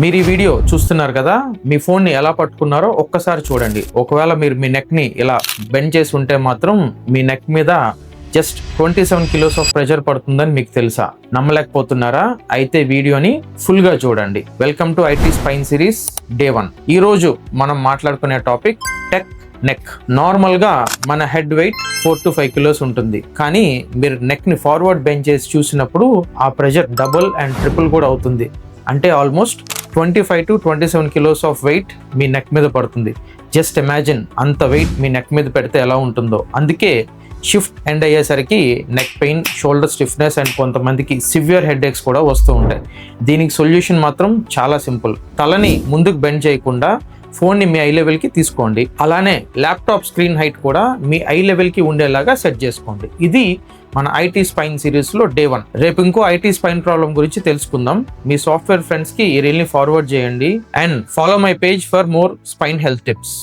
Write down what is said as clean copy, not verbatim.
మీరు ఈ వీడియో చూస్తున్నారు కదా, మీ ఫోన్ని ఎలా పట్టుకున్నారో ఒక్కసారి చూడండి. ఒకవేళ మీరు మీ నెక్ని ఇలా బెండ్ చేసి ఉంటే మాత్రం మీ నెక్ మీద జస్ట్ 27 కిలోస్ ఆఫ్ ప్రెషర్ పడుతుందని మీకు తెలుసా? నమ్మలేకపోతున్నారా? అయితే వీడియోని ఫుల్గా చూడండి. Welcome to IT spine series day 1. ఈరోజు మనం మాట్లాడుకునే టాపిక్ టెక్ నెక్. నార్మల్గా మన హెడ్ వెయిట్ 4 to 5 కిలోస్ ఉంటుంది, కానీ మీరు నెక్ని ఫార్వర్డ్ బెండ్ చేసి చూసినప్పుడు ఆ ప్రెషర్ డబుల్ అండ్ ట్రిపుల్ కూడా అవుతుంది. అంటే almost 25 to 27 kilos of weight me neck మీద పడుతుంది. జస్ట్ ఇమాజిన్ అంత వెయిట్ మీ నెక్ మీద పెడితే ఎలా ఉంటుందో. అందుకే షిఫ్ట్ ఎండ్ అయ్యేసరికి neck pain, shoulder stiffness and కొంతమందికి సివియర్ హెడేక్స్ కూడా వస్తూ ఉంటాయి. దీనికి సొల్యూషన్ మాత్రం చాలా సింపుల్. తలని ముందుకు బెండ్ చేయకుండా ఫోన్ని మీ ఐ లెవెల్కి తీసుకోండి. అలానే ల్యాప్టాప్ స్క్రీన్ హైట్ కూడా మీ ఐ లెవెల్కి ఉండేలాగా సెట్ చేసుకోండి. ఇది మన ఐటీ స్పైన్ సిరీస్లో డే 1. రేపు ఇంకో ఐటీ స్పైన్ ప్రాబ్లం గురించి తెలుసుకుందాం. మీ సాఫ్ట్వేర్ ఫ్రెండ్స్కి ఈ రీల్ని ఫార్వర్డ్ చేయండి and follow my page for more spine health tips.